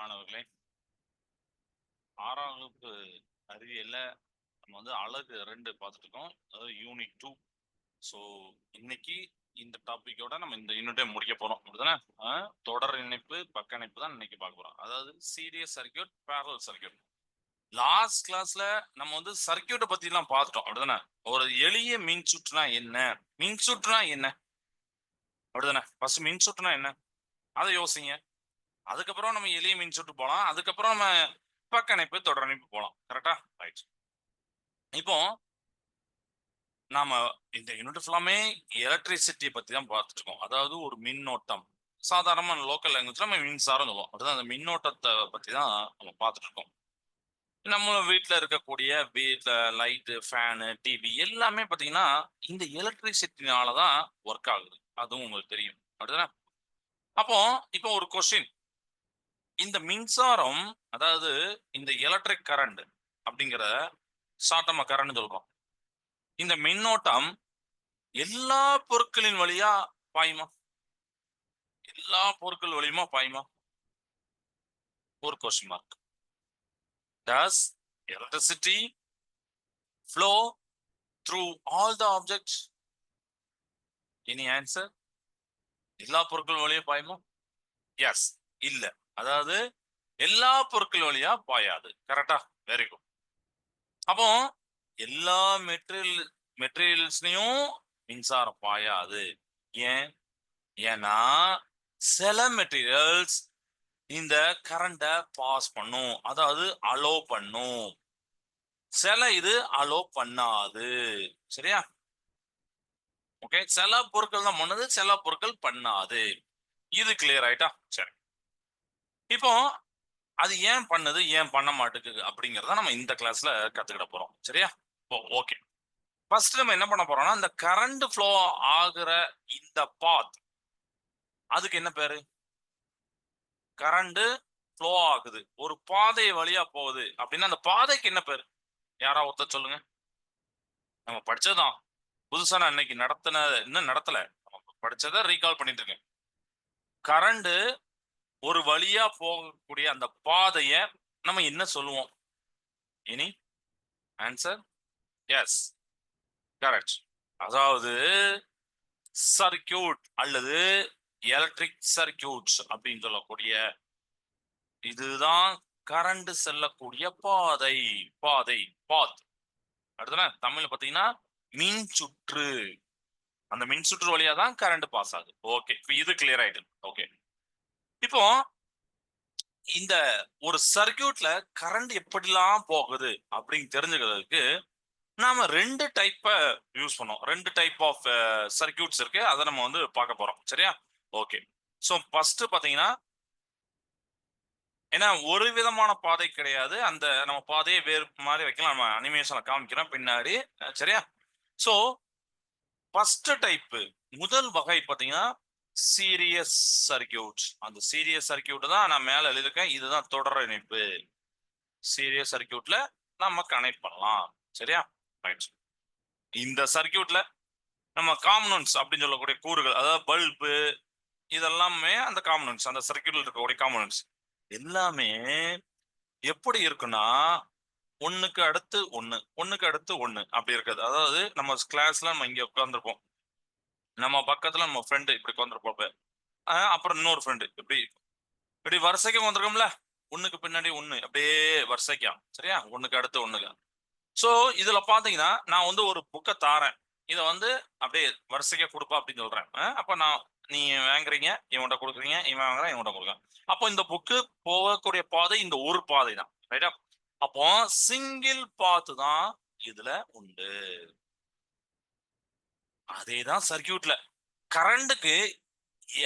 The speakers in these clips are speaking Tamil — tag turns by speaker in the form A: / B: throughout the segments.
A: மாணவர்களே, 6ஆம் வகுப்பு அறிவியல்ல நம்ம அலகு 2 பார்த்துட்டு இருக்கோம். அதாவது யூனிட் 2. ஸோ இன்னைக்கு இந்த டாபிக்கோட நம்ம இந்த யூனிட்டை முடிக்க போறோம். அப்படிதானே? தொடர் இணைப்பு, பக்க இணைப்பு தான் இன்னைக்கு பார்க்க போறோம். அதாவது series circuit, parallel circuit. Last கிளாஸ்ல நம்ம சர்க்யூட்டை பத்தி எல்லாம் பார்த்துட்டோம். அப்படிதானே? ஒரு எளிய மின்சுற்றுனா என்ன? மின்சுற்றுனா என்ன? அப்படிதானே? ஃபர்ஸ்ட் மின்சுற்றுனா என்ன? அதை யோசிங்க. அதுக்கப்புறம் நம்ம எளிய மின்சுற்று போலாம். அதுக்கப்புறம் நம்ம பக்க இணைப்பு, தொடர் இணைப்பு போலாம். கரெக்டா? ரைட். இப்போ நாம இந்த யூனிட் ஃபுல்லாமே எலக்ட்ரிசிட்டியை பத்தி தான் பார்த்துட்டு இருக்கோம். அதாவது ஒரு மின்னோட்டம். சாதாரண லோக்கல் லாங்குவேஜ்ல நம்ம மின்சாரம் சொல்லுவோம். அதுதான் அந்த மின்னோட்டத்தை பத்தி தான் நம்ம பார்த்துட்டு இருக்கோம். நம்ம வீட்டில் இருக்கக்கூடிய வீட்டில் லைட்டு, ஃபேனு, டிவி எல்லாமே பார்த்தீங்கன்னா இந்த எலக்ட்ரிசிட்டினால தான் ஒர்க் ஆகுது. அதுவும் உங்களுக்கு தெரியும். அப்படிதானே? அப்போ இப்போ ஒரு கொஸ்டின். இந்த மின்சாரம், அதாவது இந்த எலக்ட்ரிக் கரண்ட் அப்படிங்கிற ஷார்ட் நம்ம கரண்ட் சொல்றோம். இந்த மின்னோட்டம் எல்லா பொருட்களின் வழியா பாயுமா? எல்லா பொருட்கள் வழியுமா பாயுமா? ஒரு question mark. Does electricity flow through all the objects? Any answer? எல்லா பொருட்கள் வழியா பாயுமா? எஸ். இல்ல. அதாவது எல்லா பொருட்கள் வழியா பாயாது. கரெக்டா? Very good. அப்போ எல்லா மெட்டீரியல்ஸ்லயும் மின்சாரம் பாயாது. ஏன்? ஏன்னா சில மெட்டீரியல்ஸ் இந்த கரண்ட பாஸ் பண்ணும், அதாவது அலோ பண்ணும். சில இது அலோ பண்ணாது. சரியா? ஓகே. சில பொருட்கள் தான் பண்ணுது, சில பொருட்கள் பண்ணாது. இது கிளியர் ஆயிட்டா? சரி. இப்போ அது ஏன் பண்ணுது, ஏன் பண்ண மாட்டேங்குது அப்படிங்கறத நம்ம இந்த கிளாஸ்ல கத்துக்கிட போறோம். சரியா? ஓகே. ஃபர்ஸ்ட் நம்ம என்ன பண்ண போறோம்னா, இந்த கரண்ட் ஃப்ளோ ஆகுற இந்த பாத், அதுக்கு என்ன பேரு? கரண்ட் ஃப்ளோ ஆகுது, ஒரு பாதை வழியா போகுது அப்படின்னா அந்த பாதைக்கு என்ன பேரு? யாரா ஒருத்தர் சொல்லுங்க. நம்ம படிச்சதுதான். புதுசா நான் இன்னைக்கு இன்னும் நடத்தல. நம்ம படிச்சதை ரீகால் பண்ணிட்டு இருக்கேன். கரண்ட் ஒரு வழியா போகக்கூடிய அந்த பாதைய நம்ம என்ன சொல்லுவோம்? Any answer? எஸ். கரெக்ட். அதாவது சர்க்யூட் அல்லது எலக்ட்ரிக் சர்க்யூட்ஸ் அப்படின்னு சொல்லக்கூடிய இதுதான் கரண்ட் செல்லக்கூடிய பாதை. பாதை, பாத். அடுத்தது தமிழ்ல பாத்தீங்கன்னா மின் சுற்று. அந்த மின் சுற்று வழியா தான் கரண்ட் பாஸ் ஆகுது. ஓகே. இப்போ இது கிளியர் ஆயிட்டு. ஓகே. இப்போ இந்த ஒரு சர்க்யூட்ல கரண்ட் எப்படிலாம் போகுது அப்படின்னு தெரிஞ்சுக்கிறதுக்கு நாம 2 டைப்ப யூஸ் பண்ணோம். 2 டைப் ஆஃப் சர்க்யூட்ஸ் இருக்கு. அதை நம்ம பார்க்க போறோம். சரியா? ஓகே. ஸோ ஃபர்ஸ்ட் பாத்தீங்கன்னா, ஏன்னா ஒரு விதமான பாதை கிடையாது. அந்த நம்ம பாதையை வேறு மாதிரி வைக்கலாம். நம்ம அனிமேஷன்ல காமிக்கிறோம் பின்னாடி. சரியா? ஸோ ஃபர்ஸ்ட் டைப், முதல் வகை பாத்தீங்கன்னா சீரியஸ் சர்க்யூட். அந்த சீரியஸ் சர்க்யூட் தான் நான் மேல எழுதியிருக்கேன். இதுதான் தொடர் இணைப்பு. சீரியஸ் சர்க்யூட்ல நம்ம கனெக்ட் பண்ணலாம். சரியா? ரைட். இந்த சர்க்யூட்ல நம்ம காம்பனன்ட்ஸ் அப்படின்னு சொல்லக்கூடிய கூறுகள், அதாவது பல்பு, இதெல்லாமே அந்த காம்பனன்ட்ஸ், அந்த சர்க்யூட்ல இருக்கக்கூடிய காம்பனன்ட்ஸ் எல்லாமே எப்படி இருக்குன்னா ஒண்ணுக்கு அடுத்து ஒண்ணு, ஒண்ணுக்கு அடுத்து ஒண்ணு அப்படி இருக்காது. அதாவது நம்ம கிளாஸ்ல நம்ம இங்க உட்கார்ந்துருப்போம். நம்ம பக்கத்துல நம்ம ஃப்ரெண்டு இப்படி உட்கார்ந்துருப்போம். அப்புறம் இன்னொரு ஃப்ரெண்டு இப்படி இப்படி வரிசைக்கு வந்திருக்கோம்ல, ஒண்ணுக்கு பின்னாடி ஒண்ணு அப்படியே வரிசைக்கா. சரியா? ஒண்ணுக்கு அடுத்து ஒண்ணுக்கு. சோ இதுல பாத்தீங்கன்னா நான் ஒரு புக்கை தாரேன். இதை அப்படியே வரிசைக்கா கொடுப்பா அப்படின்னு சொல்றேன். அப்ப நான் நீ வாங்குறீங்க, இவன்கிட்ட கொடுக்குறீங்க, இவன் வாங்குறான், இவன்கிட்ட கொடுக்குறான். அப்போ இந்த புக்கு போகக்கூடிய பாதை இந்த ஒரு பாதை தான். ரைட்டா? அப்போ சிங்கிள் பாத்து தான் இதுல உண்டு. அதேதான் சர்க்யூட்ல. கரண்ட்டுக்கு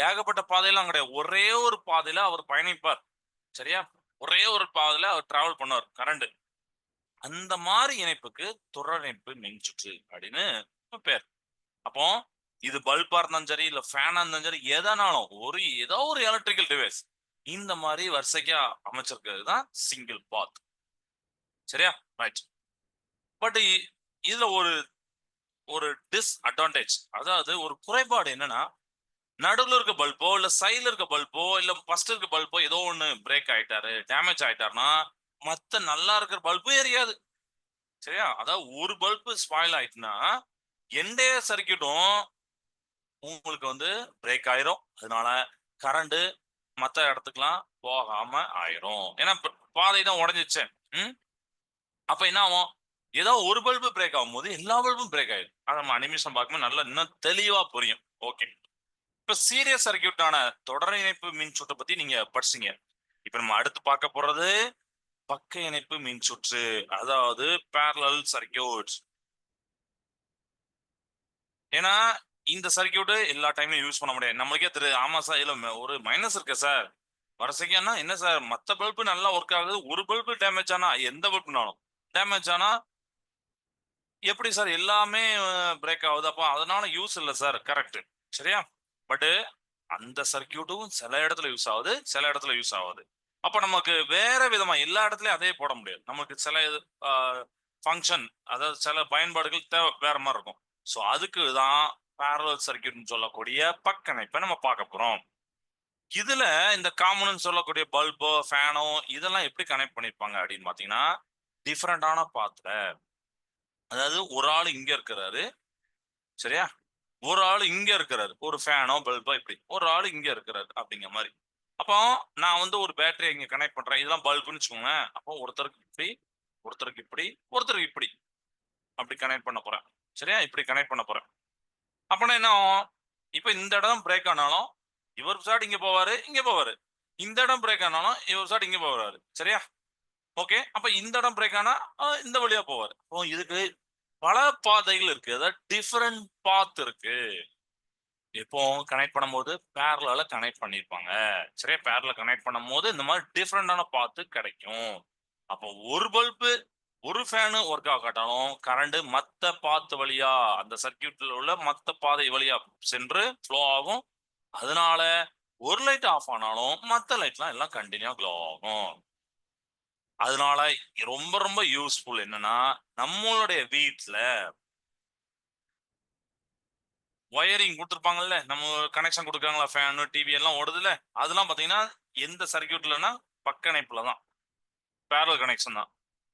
A: ஏகப்பட்ட பாதையெல்லாம் கிடையாது. ஒரே ஒரு பாதையில அவர் பயணிப்பார். சரியா? ஒரே ஒரு பாதையில அவர் டிராவல் பண்ணுவார் கரண்ட். அந்த மாதிரி இணைப்புக்கு தொடர் இணைப்பு மின்சுற்று அப்படின்னு பேர். அப்போ இது பல்பா இருந்தாலும் சரி, இல்ல ஃபேனா இருந்தாலும் சரி, எதனாலும் ஏதோ ஒரு எலக்ட்ரிக்கல் டிவைஸ் இந்த மாதிரி வரிசைக்கா அமைச்சிருக்கிறது தான் சிங்கிள் பாத். சரியா? ரைட். பட் இதுல ஒரு ஒரு டிஸ்அட்வான்டேஜ், அதாவது ஒரு குறைபாடு என்னன்னா, நடுவுல இருக்க பல்போ இல்ல சைடுல இருக்க பல்போ இல்ல ஃபர்ஸ்ட் இருக்க பல்போ ஏதோ ஒண்ணு பிரேக் ஆயிட்டாரு, டேமேஜ் ஆயிட்டாருன்னா மத்த நல்லா இருக்கிற பல்பு எரியாது. சரியா? அதாவது ஒரு பல்பு ஸ்பாயில் ஆயிட்டுன்னா என்டையர் சர்க்யூட்டும் உங்களுக்கு வந்து பிரேக் ஆயிரும். அதனால கரண்ட் மத்த இடத்துக்குலாம் போகாம ஆயிரும். ஏன்னா பாதை தான் உடைஞ்சிச்சே. ம். அப்ப என்ன ஆகும்? ஏதோ ஒரு பல்பு பிரேக் ஆகும்போது எல்லா பல்பும் பிரேக் ஆயிடும். அத நம்ம அனிமேஷன் பார்க்கும்போது நல்லா இன்னும் தெளிவா புரியும். ஓகே. இப்ப சீரியஸ் சர்க்யூட்டான தொடர் இணைப்பு மின்சுற்று பத்தி நீங்க படிச்சீங்க. இப்ப நம்ம அடுத்து பார்க்க போறது பக்க இணைப்பு மின்சுற்று. அதாவது parallel சர்க்யூட்ஸ். ஏன்னா இந்த சர்க்யூட் எல்லா டைம்லயும் யூஸ் பண்ண முடியாது. நம்மளுக்கே தெரியும். ஆமா சார், இதுல ஒரு மைனஸ் இருக்கு சார். வரிசைக்குன்னா என்ன சார், மத்த பல்பு நல்லா ஒர்க் ஆகுது. ஒரு பல்பு டேமேஜ் ஆனா எந்த பல்புனாலும் டேமேஜ் ஆனா எப்படி சார் எல்லாமே பிரேக் ஆகுது? அப்ப அதனால யூஸ் இல்ல சார். கரெக்ட். சரியா? பட் அந்த சர்க்யூட்டும் சில இடத்துல யூஸ் ஆகுது, சில இடத்துல யூஸ் ஆகாது. அப்ப நமக்கு வேற விதமா எல்லா இடத்துலயும் அதே போட முடியாது. நமக்கு சில ஃபங்க்ஷன், அதாவது சில பயன்பாடுகள் தேவை வேற மாதிரி இருக்கும். ஸோ அதுக்கு தான் parallel சர்க்யூட்னு சொல்லக்கூடிய பக்க இணைப்பை நம்ம பார்க்க போறோம். இதுல இந்த காமன் சொல்லக்கூடிய பல்போ ஃபேனோ இதெல்லாம் எப்படி கனெக்ட் பண்ணிருப்பாங்க அப்படின்னு பாத்தீங்கன்னா டிஃபரெண்டான பாத்துல. அதாவது ஒரு ஆள் இங்க இருக்கிறாரு. சரியா? ஒரு ஆள் இங்க இருக்கிறாரு. ஒரு ஃபேனோ பல்போ இப்படி ஒரு ஆள் இங்க இருக்கிறாரு அப்படிங்கிற மாதிரி. அப்போ நான் வந்து ஒரு பேட்டரி இங்க கனெக்ட் பண்றேன். இதெல்லாம் பல்புன்னு வச்சுக்கோங்க. அப்போ ஒருத்தருக்கு இப்படி, ஒருத்தருக்கு இப்படி, ஒருத்தருக்கு இப்படி அப்படி கனெக்ட் பண்ண போறேன். சரியா? இப்படி கனெக்ட் பண்ண போறேன். அப்பனா என்ன ஆகும்? இப்ப இந்த இடம் பிரேக் ஆனாலும் இவர் சைடு இங்க போவாரு, இங்க போவாரு. இந்த இடம் பிரேக் ஆனாலும் இவர் சைடு இங்க போவாரு. சரியா? ஓகே. அப்ப இந்த இடம் பிரேக் ஆனா இந்த வழியா போவாரு. அப்போ இதுக்கு பல பாதைகள் இருக்கு. அதாவது டிஃபரெண்ட் பாத் இருக்கு. இப்போ கனெக்ட் பண்ணும்போது பேரலால கனெக்ட் பண்ணிருப்பாங்க. சரியா? பேரலா கனெக்ட் பண்ணும்போது இந்த மாதிரி டிஃபரெண்டான பாத்து கிடைக்கும். அப்போ ஒரு பல்பு ஒரு ஃபேனு ஒர்க் ஆகாட்டாலும் கரண்ட் மத்த பாத் வழியா அந்த சர்க்யூட்ல உள்ள மத்த பாதை வழியா சென்று ஃப்ளோ ஆகும். அதனால ஒரு லைட் ஆஃப் ஆனாலும் மத்த லைட்லாம் எல்லாம் கண்டினியூா க்ளோ ஆகும். அதனால ரொம்ப ரொம்ப யூஸ்ஃபுல் என்னன்னா நம்மளுடைய வீட்ல ஒயரிங் குடுத்துருப்பாங்கல்ல. நம்ம கனெக்ஷன் குடுக்குறாங்கல்ல. ஃபேனு, டிவி எல்லாம் ஓடுதுல்ல. அதெல்லாம் பார்த்தீங்கன்னா, எந்த சர்க்யூட்லன்னா, பக்க இணைப்புல தான். பேரலல் கனெக்ஷன் தான்.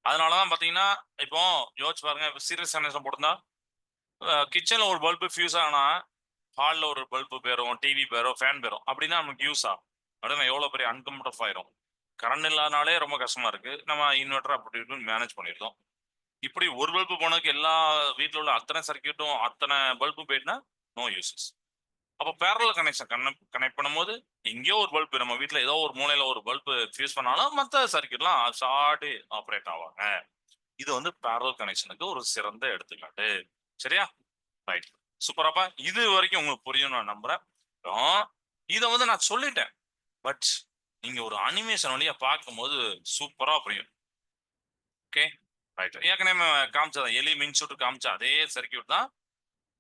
A: அதனால தான் பார்த்தீங்கன்னா, இப்போ யோசிச்சு பாருங்க. இப்ப சீரிஸ் கனெக்ஷன் போட்டிருந்தா, கிச்சன்ல ஒரு பல்பு ஃபியூஸ் ஆனா, ஹால்ல ஒரு பல்பு போயிரும், டிவி போயிரும், ஃபேன் போயிரும். அப்படின்னா நமக்கு யூஸா? அப்படின்னா எவ்வளோ பெரிய அன்கம்ஃபர்டபுள் ஆயிரும். கரண்ட் இல்லாதனாலே ரொம்ப கஷ்டமா இருக்கு. நம்ம இன்வெர்டர் அப்படி இப்படின்னு மேனேஜ் பண்ணியிருந்தோம். இப்படி ஒரு பல்பு போனதுக்கு எல்லா வீட்ல உள்ள அத்தனை சர்க்யூட்டும், அத்தனை பல்பும் போயிட்டுனா, நோ யூசஸ். அப்போ பேரலல் கனெக்ஷன் கனெக்ட் பண்ணும்போது எங்கேயோ ஒரு பல்பு நம்ம வீட்ல ஏதோ ஒரு மூலையில ஒரு பல்பு ஃபியூஸ் பண்ணாலும் மற்ற சர்க்யூட்லாம் ஷார்ட் ஆப்ரேட் ஆவாங்க. இது வந்து பேரலல் கனெக்ஷனுக்கு ஒரு சிறந்த எடுத்துக்காட்டு. சரியா? ரைட். சூப்பராப்பா. இது வரைக்கும் உங்களுக்கு புரியும் நான் நம்புறேன். அப்புறம் இதை வந்து நான் சொல்லிட்டேன். பட் நீங்க ஒரு அனிமேஷன் வழியா பார்க்கும்போது சூப்பரா புரியும். ஓகே. ரைட். ஏற்கனவே காமிச்சதான் எலி மின்சுட்டு காமிச்ச அதே சர்க்யூட் தான்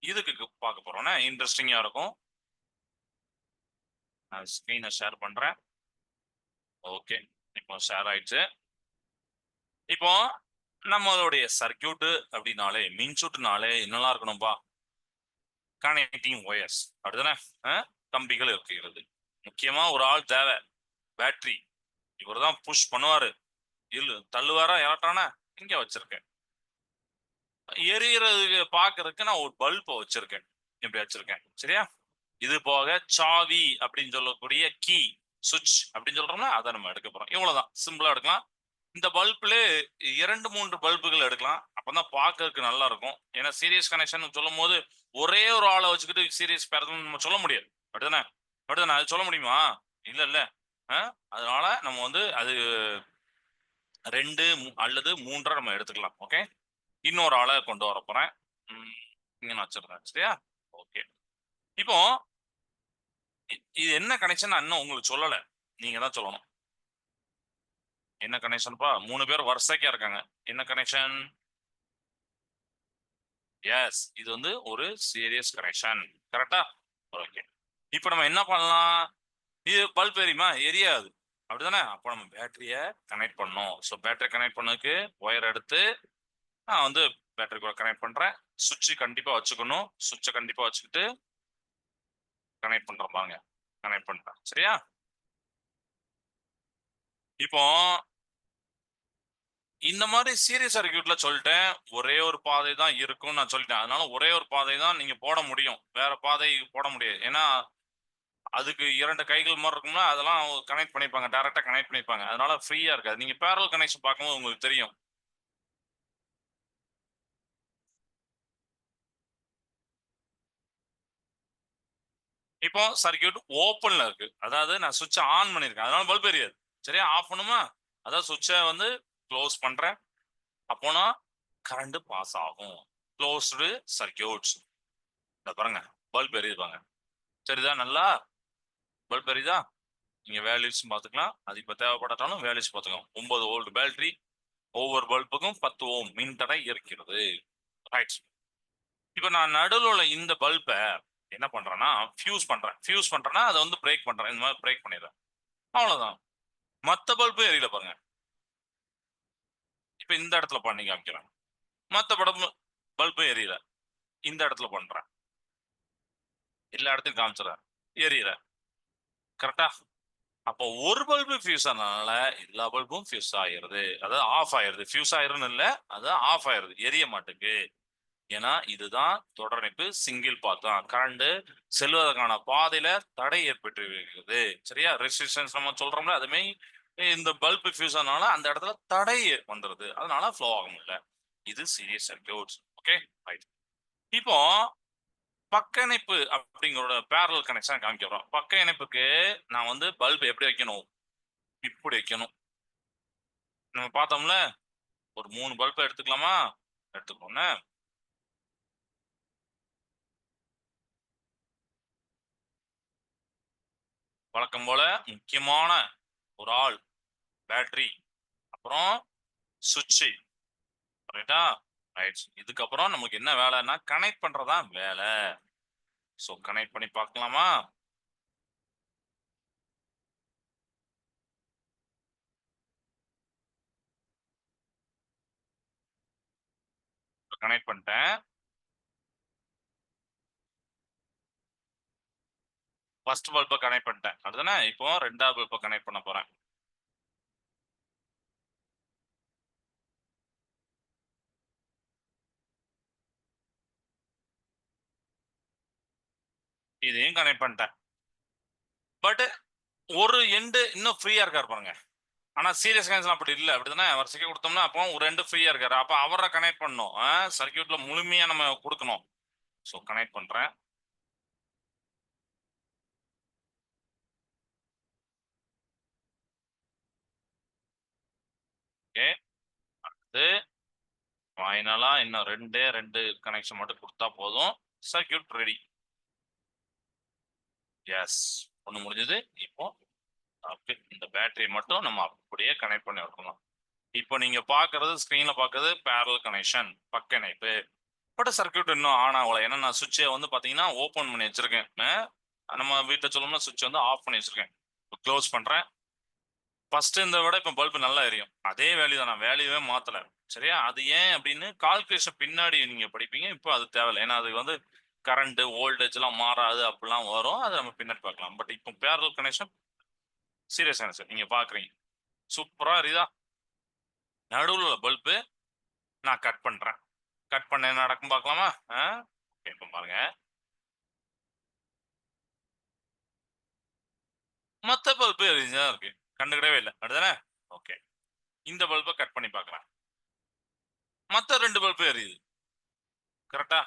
A: இதுக்கு பார்க்க போறோம்னா இன்ட்ரெஸ்டிங்கா இருக்கும். நான் ஸ்கிரீனை ஷேர் பண்றேன். ஓகே. இப்போ ஷேர் ஆயிடுச்சு. இப்போ நம்மளுடைய சர்க்யூட் அப்படின்னாலே மின்சுட்டுனாலே என்னெல்லாம் இருக்கணும்பா? கனெக்டிங் ஒயர்ஸ் அப்படிதானே? கம்பிகள் இருக்கிறது. முக்கியமா ஒரு ஆள் தேவை. பேட்டரி. இவர் தான் புஷ் பண்ணுவாரு. தள்ளுவாரா எலக்ட்ரான இங்க வச்சிருக்கேன். எரியறதுக்கு பாக்குறதுக்கு நான் ஒரு பல்ப வச்சிருக்கேன். இப்படி வச்சிருக்கேன். சரியா? இது போக சாவி அப்படின்னு சொல்லக்கூடிய கீ சுவிட்ச் அப்படின்னு சொல்றோம்னா அதை நம்ம எடுக்க போறோம். இவ்வளவுதான் சிம்பிளா எடுக்கலாம். இந்த பல்புல 2, 3 பல்புகள் எடுக்கலாம். அப்பதான் பார்க்கறதுக்கு நல்லா இருக்கும். ஏன்னா சீரியஸ் கனெக்ஷன் சொல்லும் போது ஒரே ஒரு ஆளை வச்சுக்கிட்டு சீரியஸ் பேரலல் நம்ம சொல்ல முடியாது. அப்படிதானே? அப்படிதானே? அது சொல்ல முடியுமா? இல்ல இல்ல. அதனால நம்ம வந்து அது 2 அல்லது 3 நம்ம எடுத்துக்கலாம். ஓகே. இன்னொரு ஆளை கொண்டு வர போறேன். இங்க நான் வச்சிருக்கேன். சரியா? ஓகே. இப்போ இது என்ன கனெக்ஷன் இன்னும் உங்களுக்கு சொல்லல. நீங்க தான் சொல்லணும். என்ன கனெக்ஷன்ப்பா? 3 பேர் வரிசைக்கா இருக்காங்க. என்ன கனெக்ஷன்? எஸ். இது வந்து ஒரு சீரியஸ் கனெக்ஷன். கரெக்ட்டா? ஓகே. இப்ப நம்ம என்ன பண்ணலாம்? இது பல்ப் எரியுமா? எரியாது. அப்படிதானே? அப்ப நம்ம பேட்டரிய கனெக்ட் பண்ணணும். சோ பேட்டரி கனெக்ட் பண்ணதுக்கு ஒயர் எடுத்து நான் வந்து பேட்டரி கூட கனெக்ட் பண்றேன். சுவிட்ச் கண்டிப்பா வச்சுக்கணும். சுவிட்ச கண்டிப்பா வச்சுக்கிட்டு கனெக்ட் பண்றேன் பாருங்க. கனெக்ட் பண்ணிட்டேன். சரியா? இப்போ இந்த மாதிரி சீரியஸ் சர்க்யூட்ல சொல்லிட்டேன். ஒரே ஒரு பாதை தான் இருக்கும்னு நான் சொல்லிட்டேன். அதனால ஒரே ஒரு பாதை தான் நீங்க போட முடியும். வேற பாதை போட முடியாது. ஏன்னா அதுக்கு 2 கைகள் மாரி இருக்கும்ல, அதெல்லாம் கனெக்ட் பண்ணிப்பாங்க. டைரக்ட்டா கனெக்ட் பண்ணிப்பாங்க. அதனால ஃப்ரீயா இருக்காது. நீங்க பேரலல் கனெக்ஷன் பார்க்கும்போது உங்களுக்கு தெரியும். இப்போ சர்க்யூட் ஓப்பன்ல இருக்கு. அதாவது நான் ஸ்விட்ச் ஆன் பண்ணியிருக்கேன். அதனால பல்ப் எரியாது. சரியா? ஆஃப் பண்ணுமா? அதாவது ஸ்விட்ச வந்து குளோஸ் பண்றேன். அப்போனா கரண்ட் பாஸ் ஆகும். Closed circuits. இத பாருங்க. பல்ப் எரியுது பாருங்க. தெரியுதா நல்லா? பல்ப் எரியுதா? நீங்க வேல்யூஸ் பார்த்துக்கலாம். அது இப்ப தேவைப்படாட்டாலும் வேல்யூஸ் பார்த்துக்கலாம். 9 வோல்ட் பேட்டரி. ஒவ்வொரு பல்புக்கும் 10 ஓம் மின்தடை இருக்கிறது. ரைட். இப்ப நான் நடுவுல உள்ள இந்த பல்ப என்ன பண்றேன்னா, ஃபியூஸ் பண்றேன். ஃபியூஸ் பண்றேன்னா, அத வந்து பிரேக் பண்றேன். இந்த மாரி பிரேக் பண்ணிடுறேன். அவ்வளவுதான். மத்த பல்பும் எரியல பாருங்க. இப்ப இந்த இடத்துல பண்ணி காமிக்கிறேன். மத்த பல்பும் எரியல. இந்த இடத்துல பண்றேன். எல்லா இடத்துலயும் காமிச்சுறேன். எரியல. கரெக்ட்டா? அப்போ ஒரு பல்பு ஃபியூஸ் ஆனனால எல்லா பல்பும் ஃபியூஸ் ஆயிருது. அதாவது ஆஃப் ஆயிருது. ஃபியூஸ் ஆயிரும்னு இல்ல. அது ஆஃப் ஆயிருது. எரிய மாட்டேங்குது. ஏன்னா இதுதான் தொடர் இணைப்பு சிங்கிள் பாத் தான். கரண்ட் செல்வதற்கான பாதையில தடை ஏற்பட்டு இருக்கிறது. சரியா? ரெசிஸ்டன்ஸ் நம்ம சொல்றோம்ல, அதுமே இந்த பல்ப் ஃபியூஸ் ஆனால அந்த இடத்துல தடை வந்துருது. அதனால ஃப்ளோ ஆக முடியல. இது சீரிஸ் சர்க்யூட்ஸ். Okay, right. இப்போ பக்க இணைப்பு அப்படிங்கிற பேரலல் கனெக்ஷன் காமிக்கிறோம். பக்க இணைப்புக்கு நான் வந்து பல்ப் எப்படி வைக்கணும்? இப்படி வைக்கணும். நம்ம பார்த்தோம்ல, ஒரு 3 பல்ப் எடுத்துக்கலாமா? எடுத்துக்கோங்க. வழக்கம் போல முக்கியமான ஒரு ஆள் பேட்டரி, அப்புறம் சுவிட்ச். ரைட்டா? ரைட். இதுக்கப்புறம் நமக்கு என்ன வேலைன்னா கனெக்ட் பண்றதா வேலை. சோ கனெக்ட் பண்ணி பார்க்கலாமா? கனெக்ட் பண்ணிட்டேன். ஃபர்ஸ்ட் பல்ப கனெக்ட் பண்ணிட்டேன். அதுதானே? இப்போ 2வது பல்ப கனெக்ட் பண்ண போறேன். இதையும் கனெக்ட் பண்ணிட்டேன். பட் ஒரு எண்டு இன்னும் ஃப்ரீயா இருக்காரு பாருங்க. ஆனா சீரியஸ் கனெக்ஷன் அப்படி இல்ல. அப்படிதானே? வரிசைக்கு கொடுத்தோம்னா அப்போ ஒரு எண்டு ஃப்ரீயா இருக்காரு. அப்ப அவர கனெக்ட் பண்ணணும். சர்க்யூட்ல முழுமையா நம்ம கொடுக்கணும். சோ கனெக்ட் பண்றேன். ஓகே. அடுத்து ஃபைனலா இன்னும் 2 கனெக்ஷன் மட்டும் கொடுத்தா போதும். Circuit ready. எஸ். ஒண்ணு முடிஞ்சது. இப்போ இந்த பேட்டரி மட்டும் நம்ம அப்படியே கனெக்ட் பண்ணி வைக்கணும். இப்போ நீங்க பாக்குறது ஸ்கிரீன்ல பாக்குறது பேரல் கனெக்ஷன் பக்க இணைப்பு. பட் சர்க்யூட் இன்னும் ஆன் ஆகல. ஏன்னா நான் சுவிட்சை வந்து பாத்தீங்கன்னா ஓபன் பண்ணி வச்சிருக்கேன். நம்ம வீட்டுல சொல்லணும்னா சுவிட்ச் வந்து ஆஃப் பண்ணி வச்சிருக்கேன். க்ளோஸ் பண்றேன். ஃபர்ஸ்ட் இந்த விட இப்ப பல்ப் நல்லா எரியும். அதே வேல்யூ தான். நான் வேல்யூவே மாத்தல. சரியா? அது ஏன் அப்படின்னு கால்குலேஷன் பின்னாடி நீங்க படிப்பீங்க. இப்போ அது தேவையில்லை. ஏன்னா அது வந்து கரண்ட் வோல்டேஜ் எல்லாம் மாறாது அப்படிலாம் வரும். அதை நம்ம பின்னாடி பார்க்கலாம். பட் இப்போ பேரல் கனெக்ஷன் சீரியஸ் கனெக்ஷன் நீங்க பாக்குறீங்க. சூப்பரா எரியுதா? நடுவுல உள்ள பல்பு நான் கட் பண்றேன். கட் பண்ண என்ன நடக்கும் பார்க்கலாமா? இப்ப பாருங்க. மத்த பல்பு எரிஞ்சுதான் இருக்கு. கண்டுக்கிடவே இல்ல. அப்படிதானே? ஓகே. இந்த பல்ப கட் பண்ணி பார்க்கிறேன். மத்த 2 பல்பு எரியுது. கரெக்ட்டா?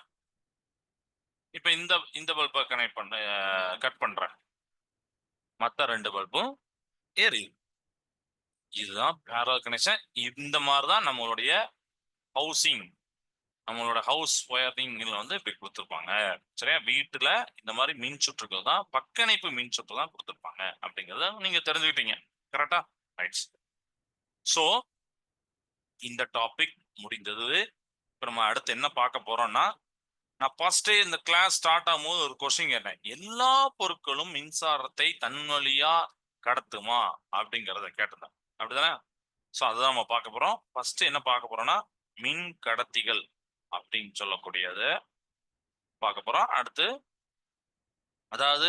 A: இப்ப இந்த இந்த பல்ப கனெக்ட் பண்ண கட் பண்றேன். மத்த 2 பல்பும் எரியுது. இதுதான் பேரலல் கனெக்ஷன். இந்த மாரி தான் நம்மளுடைய ஹவுசிங், நம்மளோட ஹவுஸ் ஒயரிங்ல வந்து இப்படி குடுத்திருப்பாங்க. சரியா? வீட்டுல இந்த மாரி மின் சுற்றுகள் தான் பக்க இணைப்பு மின் சுற்று தான் குடுத்திருப்பாங்க. அப்படிங்கிறத நீங்க தெரிஞ்சுக்கிட்டீங்க. கரெக்ட்டா? ரைட். சோ இந்த டாபிக் முடிந்தது. இப்ப நம்ம அடுத்து என்ன பார்க்க போறோம்னா, நான் ஃபர்ஸ்ட்டே இந்த கிளாஸ் ஸ்டார்ட் ஆகும்போது ஒரு கொஸ்டின் கேட்டேன். எல்லா பொருட்களும் மின்சாரத்தை தன் வழியா கடத்துமா? அப்படிங்கிறத கேட்டிருந்தேன். அப்படிதானே? சோ அதுதான் நம்ம பார்க்க போறோம். ஃபர்ஸ்ட் என்ன பார்க்க போறோம்னா, மின் கடத்திகள் அப்படின்னு சொல்லக்கூடியது பார்க்க போறோம். அடுத்து அதாவது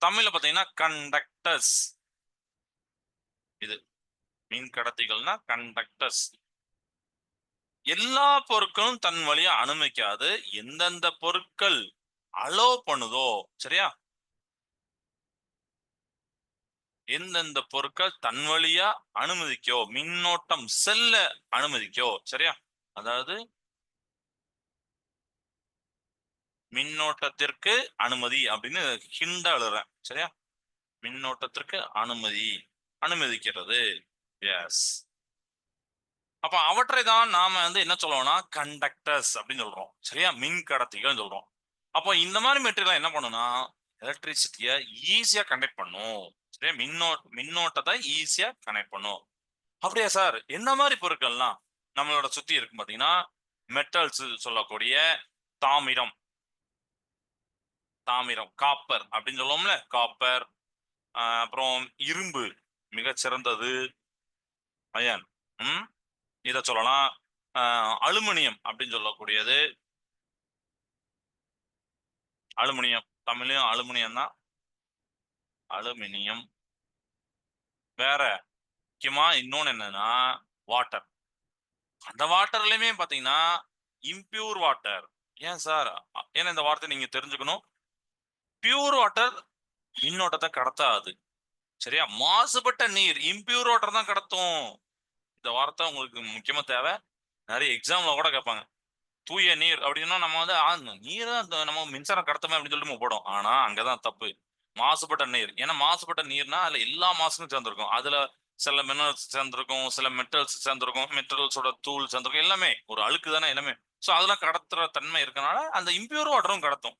A: தமிழ்ல பாத்தீங்கன்னா கண்டக்டர்ஸ். இது மின் கடத்திகள்னா கண்டக்டர்ஸ். எல்லா பொருட்களும் தன் வழியா அனுமதிக்காது. எந்தெந்த பொருட்கள் அலோ பண்ணுதோ, சரியா, எந்தெந்த பொருட்கள் தன் வழியா அனுமதிக்கோ, மின்னோட்டம் செல்ல அனுமதிக்கோ, சரியா, அதாவது மின்னோட்டத்திற்கு அனுமதி அப்படின்னு ஹிண்டா எழுதுறேன், சரியா, மின்னோட்டத்திற்கு அனுமதி, அனுமதிக்கிறது. எஸ். அப்ப அவற்றை தான் நாம என்ன சொல்லுவோம்னா கண்டக்டர்ஸ் அப்படின்னு சொல்றோம், சரியா, மின் கடத்திகள் சொல்றோம். அப்போ இந்த மாதிரி மெட்டீரியல் என்ன பண்ணும்னா எலக்ட்ரிசிட்டியை ஈஸியா கனெக்ட் பண்ணும், சரியா, மின்னோட்டத்தை ஈஸியா கனெக்ட் பண்ணும். அப்படியா சார், என்ன மாதிரி பொருட்கள்லாம் நம்மளோட சுத்தி இருக்கு பாத்தீங்கன்னா, மெட்டல்ஸ் சொல்லக்கூடிய தாமிரம், காப்பர் அப்படின்னு சொல்லுவோம்ல, காப்பர். அப்புறம் இரும்பு மிகச்சிறந்தது, அயன். ம் இத சொல்லலாம். அலுமினியம் அப்படின்னு சொல்லக்கூடியது, அலுமினியம் தமிழ்லயும் அலுமினியம் தான், அலுமினியம். வேற முக்கியமா இன்னொன்னு என்னன்னா வாட்டர். அந்த வாட்டர்லயுமே பாத்தீங்கன்னா இம்பியூர் வாட்டர். ஏன் சார், ஏன்னா இந்த வார்த்தை நீங்க தெரிஞ்சுக்கணும். பியூர் வாட்டர் மின்னோட்டத்தை கடத்தாது, சரியா, மாசுபட்ட நீர் இம்பியூர் வாட்டர் தான் கடத்தும். இந்த வார்த்தை உங்களுக்கு முக்கியமா தேவை. நிறைய எக்ஸாம்ல கூட கேட்பாங்க. தூய நீர் அப்படின்னா நம்ம நீரை நம்ம மின்சாரம் கடத்தமே அப்படின்னு சொல்லிட்டு நம்ம போடும். ஆனா அங்கதான் தப்பு. மாசுபட்ட நீர். ஏன்னா மாசுபட்ட நீர்னா அதுல எல்லா மாசும் சேர்ந்திருக்கும். அதுல சில மினரல்ஸ் சேர்ந்திருக்கும், சில மெட்டல்ஸ் சேர்ந்திருக்கும், மெட்டல்ஸோட தூள் சேர்ந்திருக்கும், எல்லாமே ஒரு அழுக்கு தானே எல்லாமே. ஸோ அதெல்லாம் கடத்துற தன்மை இருக்கனால அந்த இம்பியூர் வாட்டரும் கடத்தும்.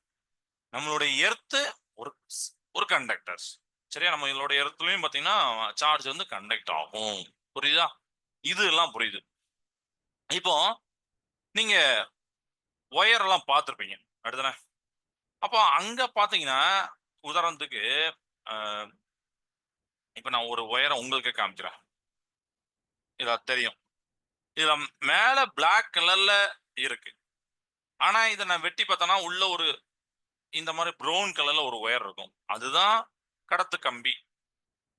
A: நம்மளுடைய எர்த்து ஒரு ஒரு கண்டக்டர்ஸ், சரியா, நம்மளுடைய எர்த்துலயும் பாத்தீங்கன்னா சார்ஜ் கண்டக்ட் ஆகும். புரியுதா? இது எல்லாம் புரியுது. இப்போ நீங்க ஒயர் எல்லாம் பார்த்துருப்பீங்க, அடுத்தானே. அப்போ அங்க பாத்தீங்கன்னா உதாரணத்துக்கு இப்ப நான் ஒரு ஒயரை உங்களுக்கு காமிக்கிறேன். இதா தெரியும். இதுல மேல பிளாக் கலர்ல இருக்கு. ஆனா இதை நான் வெட்டி பார்த்தேன்னா உள்ள ஒரு இந்த மாதிரி ப்ரௌன் கலர்ல ஒரு ஒயர் இருக்கும். அதுதான் கடத்து கம்பி.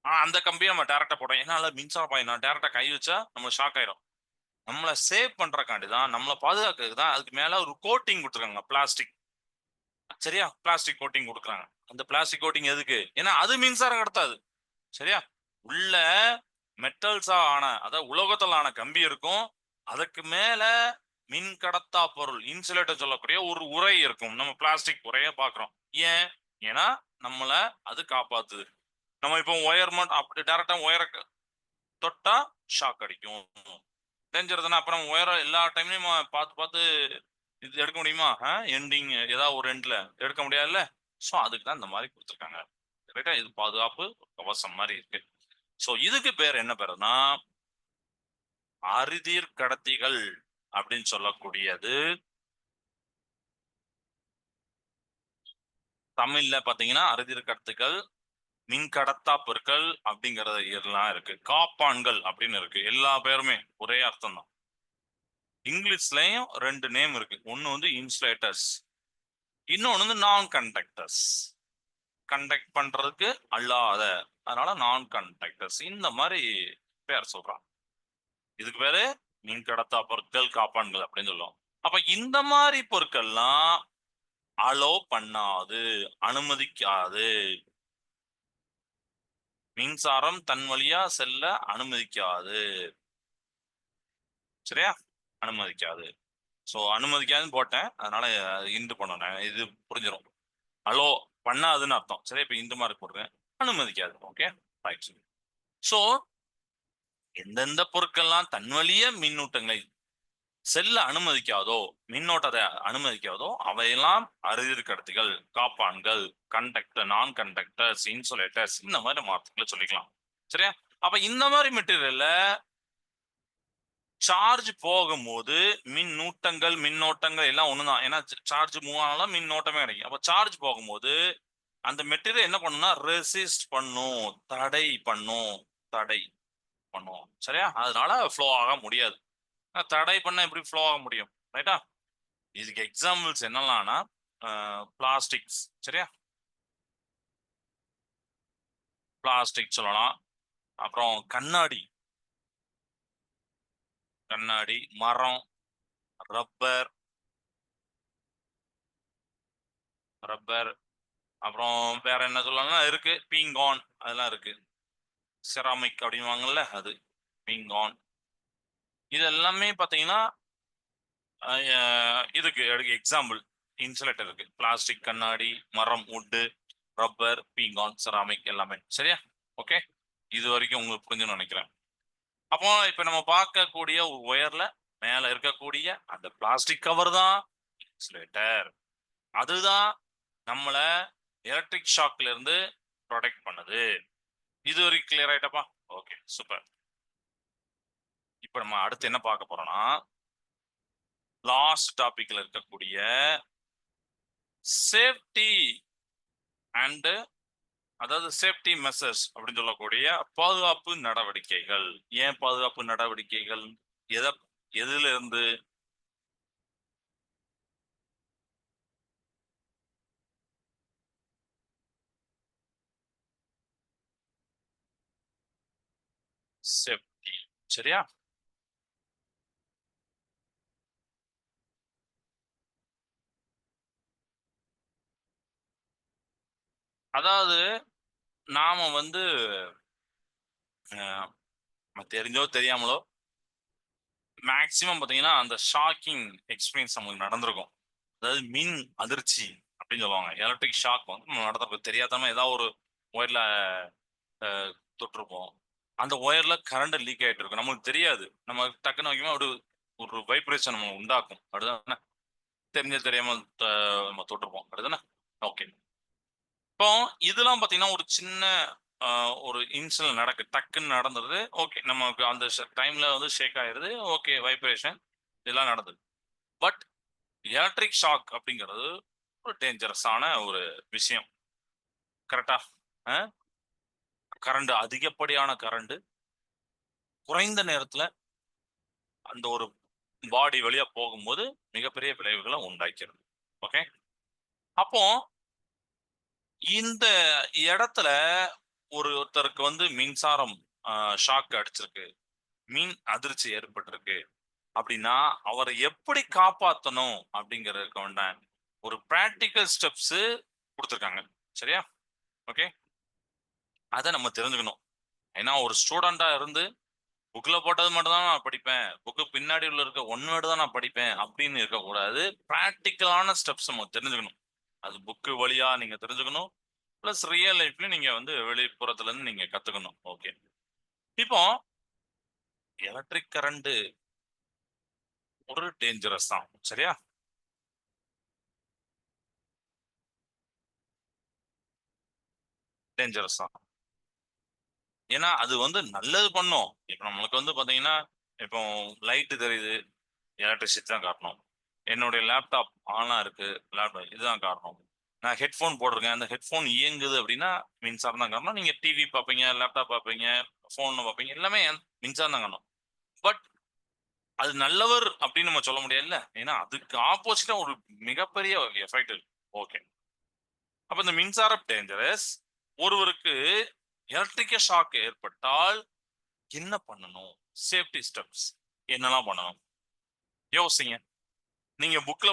A: அந்த கம்பியை நம்ம டேரக்டா போடுறோம். ஏன்னா மின்சார பாய் நான் டேரக்டா கை வச்சா நம்ம ஷாக் ஆயிரும். நம்மளை சேவ் பண்றக்காண்டி தான், நம்மளை பாதுகாக்கிறதுக்கு தான் அதுக்கு மேல ஒரு கோட்டிங் கொடுத்துருக்காங்க, பிளாஸ்டிக், சரியா, பிளாஸ்டிக் கோட்டிங் கொடுக்குறாங்க. அந்த பிளாஸ்டிக் கோட்டிங் எதுக்கு? ஏன்னா அது மின்சாரம் கடத்தாது, சரியா. உள்ள மெட்டல்ஸா ஆன, அதாவது உலோகத்தால் ஆன கம்பி இருக்கும். அதுக்கு மேல மின் கடத்தா பொருள் இன்சுலேட்டர் சொல்லக்கூடிய ஒரு உரை இருக்கும். நம்ம பிளாஸ்டிக் உரைய பாக்குறோம். ஏன்? ஏன்னா நம்மள அது காப்பாத்துது. நம்ம இப்போ ஒயர் மட்டும் அப்படி டைரக்டா ஒயரை தொட்டா ஷாக் அடிக்கும், தெரிஞ்சிருதுன்னா அப்புறம் ஒயரை எல்லா டைம்லயும் பார்த்து பார்த்து இது எடுக்க முடியுமா? எண்டிங் ஏதாவது ஒரு எண்ட்ல எடுக்க முடியாதுல்ல. ஸோ அதுக்கு தான் இந்த மாதிரி கொடுத்துருக்காங்க, ரைட்டா. இது பாதுகாப்பு கவசம் மாதிரி இருக்கு. ஸோ இதுக்கு பேர் என்ன பேருனா அறுதிர் கடத்திகள் அப்படின்னு சொல்லக்கூடியது. தமிழ்ல பாத்தீங்கன்னா அறுதிர் கடத்திகள், மின் கடத்தா பொருட்கள் அப்படிங்கறது எல்லாம் இருக்கு. காப்பான்கள் அப்படின்னு இருக்கு. எல்லா பேருமே ஒரே அர்த்தம் தான். இங்கிலீஷ்லயும் ரெண்டு நேம் இருக்கு. ஒன்னு இன்சுலேட்டர்ஸ், இன்னொன்னு நான் கண்டக்டர்ஸ். கண்டக்ட் பண்றதுக்கு அல்லாத, அதனால நான் கண்டக்டர்ஸ், இந்த மாதிரி பேர் சொல்றாங்க. இதுக்கு பேரு மின் கடத்தா பொருட்கள், காப்பான்கள் அப்படின்னு சொல்லுவோம். அப்ப இந்த மாதிரி பொருட்கள்லாம் அலோ பண்ணாது, அனுமதிக்காது. மின்சாரம் தன் வழியா செல்ல அனுமதிக்காது, சரியா, அனுமதிக்காது. சோ அனுமதிக்காதுன்னு போட்டேன், அதனால இந்து பண்ணேன். இது புரிஞ்சிடும். அலோ பண்ணாதுன்னு அர்த்தம், சரி. இப்ப இந்த மாதிரி போடுறேன், அனுமதிக்காது. Okay, right. சோ எந்தெந்த பொருட்கள்லாம் தன் வழிய மின்னூட்டங்களை செல்ல அனுமதிக்காதோ, மின்னோட்டத்தை அனுமதிக்காதோ, அவையெல்லாம் அறுதிர் கடத்திகள், காப்பான்கள், கண்டக்டர், நான் கண்டக்டர்ஸ், இன்சுலேட்டர்ஸ், இந்த மாதிரி வார்த்தைகளை சொல்லிக்கலாம், சரியா. அப்ப இந்த மாதிரி மெட்டீரியல்ல சார்ஜ் போகும்போது மின்னூட்டங்கள், மின்னோட்டங்கள் எல்லாம் ஒண்ணுதான். ஏன்னா சார்ஜ் மூவ் ஆனாலும் மின்னோட்டமே கிடைக்கும். அப்ப சார்ஜ் போகும்போது அந்த மெட்டீரியல் என்ன பண்ணும்னா ரெசிஸ்ட் பண்ணும், தடை பண்ணும், தடை பண்ணும், சரியா. அதனால ஃப்ளோ ஆக முடியாது. தடை பண்ண எப்படி ஃப்ளோ ஆக முடியும், ரைட்டா. இதுக்கு எக்ஸாம்பிள்ஸ் என்னலாம்னா பிளாஸ்டிக்ஸ், சரியா. பிளாஸ்டிக் சொல்லலாம். அப்புறம் கண்ணாடி, மரம், ரப்பர், ரப்பர். அப்புறம் வேற என்ன சொல்லலாம்னா இருக்கு, பீங்கான் அதெல்லாம் இருக்கு. செராமிக் அப்படின்வாங்கல்ல அது, பீங்கான். இது எல்லாமே பாத்தீங்கன்னா இதுக்கு எக்ஸாம்பிள் இன்சுலேட்டர் இருக்கு. பிளாஸ்டிக், கண்ணாடி, மரம், உட்டு, ரப்பர், பீங்கான், செராமிக் எல்லாமே. சரியா? ஓகே, இது வரைக்கும் உங்களுக்கு புரிஞ்சுன்னு நினைக்கிறேன். அப்போ இப்ப நம்ம பார்க்கக்கூடிய ஒரு ஒயர்ல மேல இருக்கக்கூடிய அந்த பிளாஸ்டிக் கவர் தான் இன்சுலேட்டர். அதுதான் நம்மள எலக்ட்ரிக் ஷாக்ல இருந்து ப்ரொடெக்ட் பண்ணுது. இது வரைக்கும் கிளியர் ஆயிட்டப்பா? Okay, super. இப்ப நம்ம அடுத்து என்ன பார்க்க போறோம்னா, லாஸ்ட் டாபிக்ல இருக்கக்கூடிய சேஃப்டி அண்ட், அதாவது சேஃப்டி மெசர்ஸ் அப்படின்னு சொல்லக்கூடிய பாதுகாப்பு நடவடிக்கைகள். ஏன் பாதுகாப்பு நடவடிக்கைகள்? எதை, எதுல இருந்து? சேஃப்டி. சரியா? அதாவது நாம வந்து தெரிஞ்சோ தெரியாமலோ மேக்சிமம் பாத்தீங்கன்னா அந்த ஷாக்கிங் எக்ஸ்பீரியன்ஸ் நமக்கு நடந்திருக்கும். அதாவது மின் அதிர்ச்சி அப்படின்னு சொல்லுவாங்க. எலக்ட்ரிக் ஷாக் வந்து நம்ம நடந்திருக்கும். தெரியாதமா ஏதாவது ஒரு ஒயர்ல தொட்டிருப்போம். அந்த ஒயர்ல கரண்ட் லீக் ஆயிட்டு இருக்கும், நமக்கு தெரியாது. நம்ம டக்குன்னு வைக்கும்போது ஒரு ஒரு வைப்ரேஷன் நம்ம உண்டாக்கும். அப்படிதானே? தெரிஞ்ச தெரியாம நம்ம தொட்டிருப்போம். அப்படிதானே? ஓகே. இப்போ இதெல்லாம் பாத்தீங்கன்னா ஒரு சின்ன ஒரு இன்சிடென்ட் நடக்கு, டக்குன்னு நடந்துருது. ஓகே, நமக்கு அந்த டைம்ல வந்து ஷேக் ஆயிருது. ஓகே, வைப்ரேஷன் இதெல்லாம் நடந்தது. பட் எலக்ட்ரிக் ஷாக் அப்படிங்கிறது ஒரு டேஞ்சரஸான ஒரு விஷயம். கரெக்டா? கரண்ட், அதிகப்படியான கரண்ட் குறைந்த நேரத்துல அந்த ஒரு பாடி வழியா போகும்போது மிகப்பெரிய விளைவுகளை உண்டாக்கிறது. ஓகே. அப்போ இந்த இடத்துல ஒருத்தருக்கு வந்து மின்சாரம் ஷாக் அடிச்சிருக்கு, மின் அதிர்ச்சி ஏற்பட்டிருக்கு அப்படின்னா அவரை எப்படி காப்பாத்தணும் அப்படிங்கறதுக்கு ஒரு பிராக்டிக்கல் ஸ்டெப்ஸ் கொடுத்துருக்காங்க. சரியா? ஓகே, அதை நம்ம தெரிஞ்சுக்கணும். ஏன்னா ஒரு ஸ்டூடெண்டா இருந்து புக்ல போட்டது மட்டும் தான் நான் படிப்பேன், புக்கு பின்னாடி உள்ள இருக்க ஒன்னோடு தான் நான் படிப்பேன் அப்படின்னு இருக்கக்கூடாது. ப்ராக்டிக்கலான ஸ்டெப்ஸ் நம்ம தெரிஞ்சுக்கணும். அது புக்கு வழியா நீங்க தெரிஞ்சுக்கணும், பிளஸ் ரியல் லைஃப்ல நீங்க வந்து வெளிப்புறத்துல இருந்து நீங்க கத்துக்கணும். ஓகே. இப்போ எலக்ட்ரிக் கரண்ட் ஒரு டேஞ்சரஸ் தான். சரியா? டேஞ்சரஸ் தான். ஏன்னா அது வந்து நல்லது பண்ணும். இப்ப நம்மளுக்கு வந்து பாத்தீங்கன்னா, இப்போ லைட் தெரியுது, எலக்ட்ரிசிட்டி தான் காட்டணும். என்னுடைய லேப்டாப் ஆனா இருக்கு, லேப்டாப் இதுதான் காரணம். நான் ஹெட்ஃபோன் போட்டிருக்கேன், அந்த ஹெட்ஃபோன் இயங்குது அப்படின்னா மின்சாரம் தான் காரணம். நீங்க டிவி பார்ப்பீங்க, லேப்டாப் பார்ப்பீங்க, ஃபோன் பார்ப்பீங்க, எல்லாமே மின்சாரம் தான் காரணம். பட் அது நல்லவர் அப்படின்னு நம்ம சொல்ல முடியாதுல்ல. ஏன்னா அதுக்கு ஆப்போசிட்டா ஒரு மிகப்பெரிய எஃபெக்ட் இருக்கு. ஓகே. அப்ப இந்த மின்சாரம் டேஞ்சரஸ். ஒருவருக்கு எலக்ட்ரிக்க ஷாக் ஏற்பட்டால் என்ன பண்ணணும்? சேஃப்டி ஸ்டெப்ஸ் என்னெல்லாம் பண்ணணும்? யோசிங்க. நீங்க புக்ல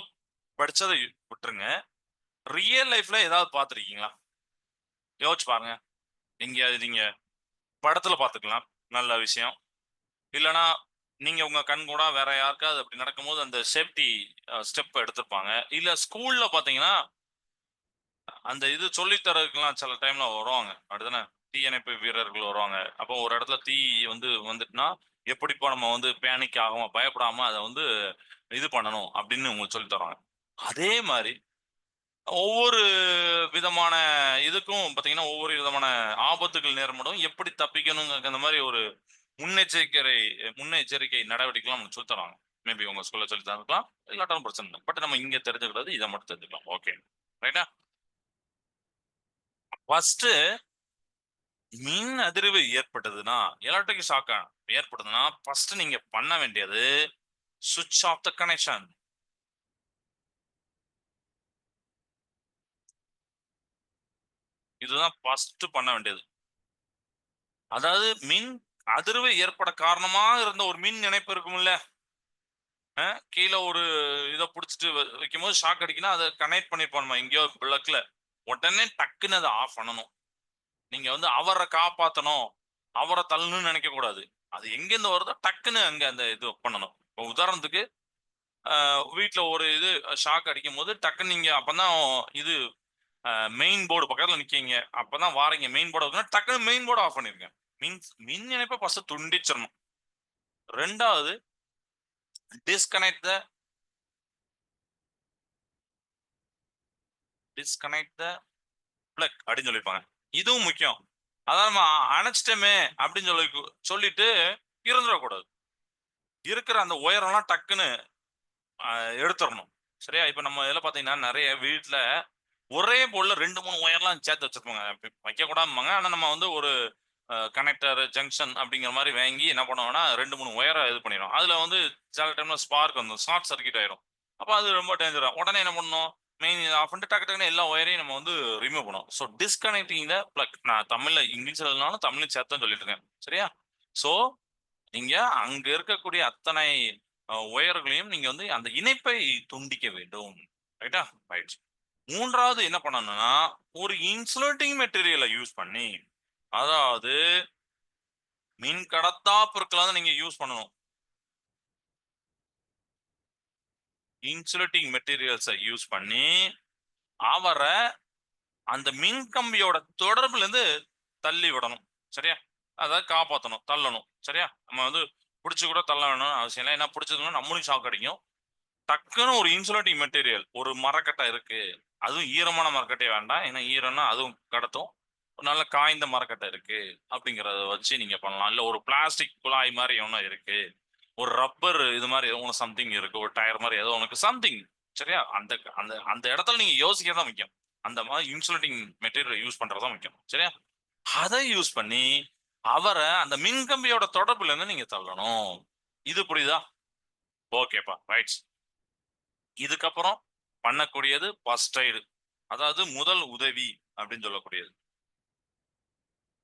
A: படிச்சதை விட்டுருங்க. ரியல் லைஃப்ல ஏதாவது பார்த்துருக்கீங்களா? யோசிச்சு பாருங்க. நீங்க படத்துல பார்த்துக்கலாம், நல்ல விஷயம். இல்லனா நீங்க உங்க கண் கூட வேற யாருக்காவது அப்படி நடக்கும்போது அந்த சேஃப்டி ஸ்டெப் எடுத்திருப்பாங்க. இல்ல ஸ்கூல்ல பாத்தீங்கன்னா அந்த இது சொல்லி தரதுக்கெல்லாம் சில டைம்ல வருவாங்க. அப்படிதானே? தீயணைப்பு வீரர்கள் வருவாங்க. அப்போ ஒரு இடத்துல தீ வந்து வந்துட்டுனா எப்படிப்பா நம்ம வந்து பேனிக் ஆகாம பயப்படாம அதை வந்து இது பண்ணணும் அப்படின்னு உங்களுக்கு சொல்லி தருவாங்க. அதே மாதிரி ஒவ்வொரு விதமான இதுக்கும் பாத்தீங்கன்னா ஒவ்வொரு விதமான ஆபத்துகள் நேர்படும், எப்படி தப்பிக்கணுங்க அந்த மாதிரி ஒரு முன்னெச்சரிக்கை முன்னெச்சரிக்கை நடவடிக்கைலாம் நமக்கு சொல்லி தருவாங்க. மேபி உங்க ஸ்கூல்ல சொல்லி தரலாம், இல்லாட்டாலும் பிரச்சனை இல்லை. பட் நம்ம இங்க தெரிஞ்சுக்கிறது இதை மட்டும் தெரிஞ்சுக்கலாம். ஓகே, ரைட்டா? ஃபர்ஸ்ட் மின் அதிர்வு ஏற்பட்டதுன்னா, எலக்ட்ரிக் ஷாக் ஏற்பட்டதுன்னா ஃபர்ஸ்ட் நீங்க பண்ண வேண்டியது சுவிட்ச் ஆஃப் த கனெக்ஷன். இதுதான் ஃபர்ஸ்ட் பண்ண வேண்டியது. அதாவது மின் அதிர்வு ஏற்பட காரணமா இருந்த ஒரு மின் இணைப்பு இருக்கும்ல, கீழே ஒரு இதை பிடிச்சிட்டு வைக்கும்போது ஷாக் அடிக்குன்னா அதை கனெக்ட் பண்ணிருப்போம் எங்கேயோ பிளக்ல. உடனே டக்குன்னு அதை ஆஃப் பண்ணணும். நீங்க வந்து அவரை காப்பாத்தணும், அவரை தள்ளணும்னு நினைக்க கூடாது. அது எங்கிருந்து வருதோ டக்குன்னு அங்க அந்த இது பண்ணணும். இப்போ உதாரணத்துக்கு வீட்டுல ஒரு இது ஷாக் அடிக்கும் போது டக்குன்னு நீங்க அப்பதான் இது மெயின் போர்டு பக்கத்துல நிக்கீங்க, அப்பதான் வாரீங்க மெயின் போர்டு, டக்குன்னு மெயின் போர்டு ஆஃப் பண்ணிருங்க. மின் இணைப்பை ஃபர்ஸ்ட் துண்டிச்சிடணும். ரெண்டாவது, டிஸ்கனெக்ட் த டிஸ்கனெக்ட் த பிளக் அப்படின்னு சொல்லியிருப்பாங்க. இதுவும் முக்கியம். அதான் நம்ம அணைச்சிட்டோமே அப்படின்னு சொல்லிட்டு இருந்துடக்கூடாது. இருக்கிற அந்த ஒயரெல்லாம் டக்குன்னு எடுத்துடணும். சரியா? இப்ப நம்ம இதுல பாத்தீங்கன்னா நிறைய வீட்டுல ஒரே போல்ல 2 3 ஒயர்லாம் சேர்த்து வச்சிருப்பாங்க. வைக்க கூடாதும்பாங்க. ஆனா நம்ம வந்து ஒரு கனெக்டர் ஜங்ஷன் அப்படிங்கிற மாதிரி வாங்கி என்ன பண்ணுவோம்னா 2 3 ஒயரை இது பண்ணிடும். அதுல வந்து சில டைம்ல ஸ்பார்க் வந்து ஷார்ட் சர்க்கியூட் ஆயிரும். அப்போ அது ரொம்ப டேஞ்சரா. உடனே என்ன பண்ணணும், மெயின் ஆஃப் பண்ணிட்டு டக்கு டக்குன்னு எல்லா ஒயரையும் நம்ம வந்து ரிமூவ் பண்ணுவோம். ஸோ டிஸ்கனெக்டிங் த பிளக். நான் தமிழ்ல இங்கிலீஷ்ல இல்லைனாலும் தமிழ்ல சேர்த்து சொல்லிட்டு இருக்கேன். சரியா? ஸோ நீங்க அங்க இருக்கக்கூடிய அத்தனை ஒயர்களையும் நீங்க வந்து அந்த இணைப்பை துண்டிக்க வேண்டும். ரைட்டா? ரைட். மூன்றாவது என்ன பண்ணணும்னா, ஒரு இன்சுலேட்டிங் மெட்டீரியலை யூஸ் பண்ணி, அதாவது மின் கடத்தா பொருட்களை தான் நீங்க யூஸ் பண்ணணும். இன்சுலேட்டிங் மெட்டீரியல்ஸை யூஸ் பண்ணி அவரை அந்த மின் கம்பியோட தொடர்புல இருந்து தள்ளி விடணும். சரியா? அதாவது காப்பாற்றணும், தள்ளணும். சரியா? நம்ம வந்து பிடிச்சு கூட தள்ள வேணும்னு அவசியம் இல்லை. ஏன்னா பிடிச்சதுன்னா நம்மளும் ஷாக் அடிக்கும். டக்குன்னு ஒரு இன்சுலேட்டிங் மெட்டீரியல், ஒரு மரக்கட்டை இருக்கு, அதுவும் ஈரமான மரக்கட்டை வேண்டாம், ஏன்னா ஈரம்னா அதுவும் கடத்தும். ஒரு நல்ல காய்ந்த மரக்கட்டை இருக்கு அப்படிங்கறத வச்சு நீங்க பண்ணலாம். இல்ல ஒரு பிளாஸ்டிக் குழாய் மாதிரி ஒன்றும் இருக்கு, ஒரு ரப்பர் இது மாதிரி ஏதோ ஒன்று சம்திங் இருக்கு, ஒரு டயர் மாதிரி ஏதோ உனக்கு சம்திங். சரியா? அந்த அந்த அந்த இடத்துல நீங்க யோசிக்கிறதா முக்கியம். அந்த மாதிரி இன்சுலேட்டிங் மெட்டீரியல் யூஸ் பண்றதா முக்கியம். சரியா? அதை யூஸ் பண்ணி அவரை அந்த மின்கம்பியோட தொடர்புல இருந்து நீங்க தள்ளணும். இது புரியுதா? ஓகேப்பா, ரைட். இதுக்கப்புறம் பண்ணக்கூடியது ஃபர்ஸ்ட் எய்டு, அதாவது முதல் உதவி அப்படின்னு சொல்லக்கூடியது.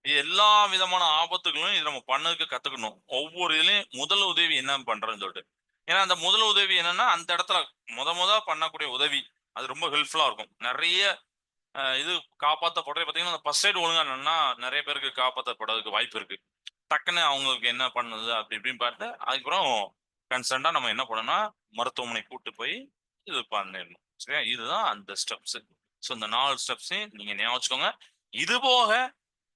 A: எல்லா விதமான ஆபத்துகளும் இது நம்ம பண்ணதுக்கு கத்துக்கணும். ஒவ்வொரு இதுலயும் முதல் உதவி என்ன பண்றேன்னு சொல்லிட்டு. ஏன்னா அந்த முதல் உதவி என்னன்னா அந்த இடத்துல முத பண்ணக்கூடிய உதவி அது ரொம்ப ஹெல்ப்ஃபுல்லா இருக்கும். நிறைய இது காப்பாற்றப்படுறது பார்த்தீங்கன்னா அந்த ஃபர்ஸ்ட் எய்ட் ஒழுங்கா என்னன்னா நிறைய பேருக்கு காப்பாற்றப்படுறதுக்கு வாய்ப்பு இருக்கு. டக்குன்னு அவங்களுக்கு என்ன பண்ணுது அப்படி இப்படின்னு பார்த்து அதுக்கப்புறம் கன்சர்ன்டா நம்ம என்ன பண்ணணும்னா மருத்துவமனை கூட்டு போய் இது பண்ணிடணும். சரியா? இதுதான் அந்த ஸ்டெப்ஸ். ஸோ இந்த 4 ஸ்டெப்ஸையும் நீங்க ஞாபகம் வச்சுக்கோங்க. இது போக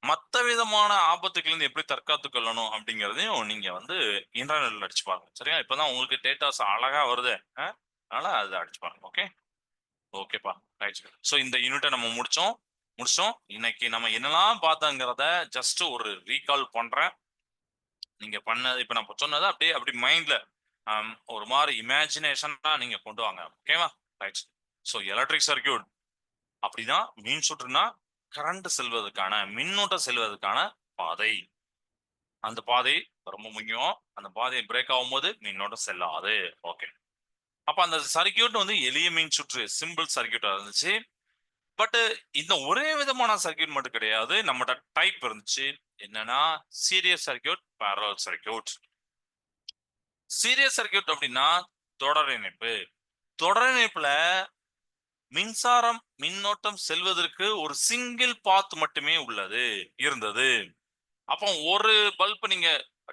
A: மத்த விதமான ஆபத்துக்கள் இருந்து எப்படி தற்காத்துக் கொள்ளணும் அப்படிங்கறதையும் நீங்க வந்து இன்டர்நெட்ல அடிச்சு பாருங்க. சரியா? இப்பதான் உங்களுக்கு டேட்டாஸ் அழகா வருது. அதனால அதை அடிச்சு பாருங்க. ஓகே, ஓகேப்பா, ரைட். ஸோ இந்த யூனிட்டை நம்ம முடிச்சோம். இன்னைக்கு நம்ம என்னெல்லாம் பார்த்தோங்கிறத ஜஸ்ட் ஒரு ரீகால் பண்றேன். நீங்க பண்ணது இப்ப நான் சொன்னதை அப்படியே அப்படி மைண்ட்ல ஒரு மாதிரி இமேஜினேஷனா நீங்க கொண்டு வாங்க. ஓகேவா? ரைட். ஸோ எலக்ட்ரிக் சர்க்கியூட் அப்படிதான் மின் சுற்றுனா கரண்ட் செல்வதற்கான மின்னோட்டம் செல்வதற்கான பாதை. அந்த பாதை ரொம்ப முக்கியம். அந்த பாதையை பிரேக் ஆகும்போது மின்னோட்டம் செல்லாது. ஓகே. அப்ப அந்த சர்க்கியூட் வந்து எளிய மின் சுற்று, சிம்பிள் சர்க்கியூட்டா இருந்துச்சு. பட் இந்த ஒரே விதமான சர்க்கியூட் மட்டும் கிடையாது. நம்மகிட்ட டைப் இருந்துச்சு. என்னன்னா series circuit, parallel circuit. Series circuit அப்படின்னா தொடர் இணைப்பு. தொடர் இணைப்புல மின்சாரம் மின்னோட்டம் செல்வதற்கு ஒரு சிங்கிள் பாத் மட்டுமே இருந்தது. அப்போ ஒரு பல்ப் நீங்க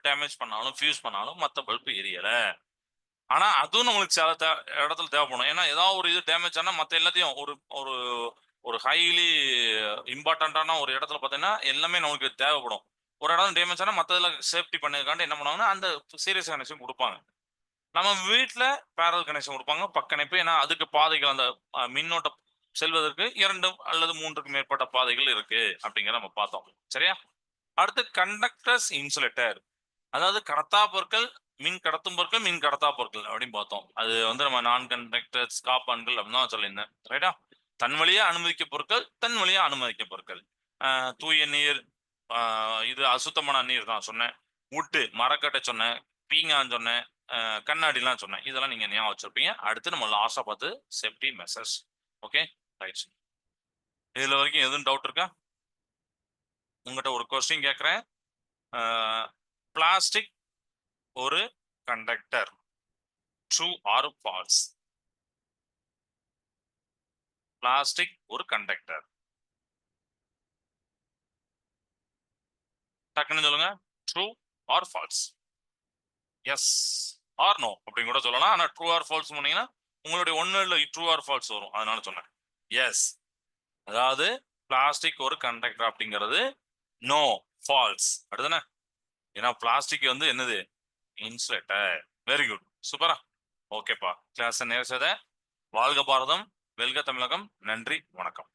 A: டேமேஜ் பண்ணாலும் ஃபியூஸ் பண்ணாலும் மத்த பல்ப் எரியல. ஆனா அதுவும் நம்மளுக்கு சில இடத்துல தேவைப்படும். ஏன்னா ஏதாவது ஒரு இது டேமேஜ் ஆனா மத்த எல்லாத்தையும் ஒரு ஒரு ஒரு ஹைலி இம்பார்ட்டன்டான ஒரு இடத்துல பார்த்தீங்கன்னா எல்லாமே நமக்கு தேவைப்படும். ஒரு இடம் டேமேஜ் ஆனா மத்ததுல சேஃப்டி பண்ணதுக்காண்டி என்ன பண்ணுவாங்கன்னா அந்த சீரியஸ் கனெக்ஷன் கொடுப்பாங்க. நம்ம வீட்ல பேரல் கனெக்ஷன் கொடுப்பாங்க பக்கணைப்பு. ஏன்னா அதுக்கு பாதைகள் அந்த மின்னோட்டம் செல்வதற்கு 2 அல்லது 3க்கு மேற்பட்ட பாதைகள் இருக்கு அப்படிங்கிறத நம்ம பார்த்தோம். சரியா? அடுத்து கண்டக்டர்ஸ், இன்சுலேட்டர், அதாவது கடத்தா பொருட்கள், மின் கடத்தும் பொருட்கள், மின் கடத்தா பொருட்கள் அப்படின்னு பார்த்தோம். அது வந்து நம்ம நான் கண்டக்டர்ஸ், காப்பான்கள் அப்படின்னு தான் சொல்லியிருந்தேன். ரைட்டா? தன் வழியா அனுமதிக்க பொருட்கள், தன் வழியா அனுமதிக்க பொருட்கள். தூய நீர், இது அசுத்தமான நீர் தான் சொன்னேன். உட்டு மரக்கட்டை சொன்னேன், பீங்கான் சொன்னேன், கண்ணாடிலாம் சொன்னேன். இதெல்லாம் நீங்க ஞாபகம் வச்சிருப்பீங்க. அடுத்து நம்ம லாஸ்டா பார்த்து சேஃப்டி மெசர்ஸ். Okay, right. இதுல வரைக்கும் எதுவும் டவுட் இருக்கா? உங்ககிட்ட ஒரு கொஸ்டின் கேட்கறேன். பிளாஸ்டிக் ஒரு conductor. True or false? Plastic ஒரு கண்டக்டர். டக்குன்னு சொல்லுங்க. True or false? Yes or no அப்படின்னு கூட சொல்லலாம். ஆனா ட்ரூ ஆர் ஃபால்ஸ் சொன்னீங்கன்னா உங்களுடைய ஒண்ணு இல்ல ட்ரூ ஆர் ஃபால்ஸ் வரும். அதனால சொன்னேன். எஸ். அதாவது பிளாஸ்டிக் ஒரு கண்டக்டர் அப்படிங்கிறது நோ, ஃபால்ஸ். அடுத்தானே? ஏன்னா பிளாஸ்டிக் வந்து என்னது? இன்சுலேட்டர். Very good. சூப்பரா. ஓகேப்பா. கிளாஸ் நேர்ச்சத வாழ்க பாரதம், வெல்க தமிழகம். நன்றி, வணக்கம்.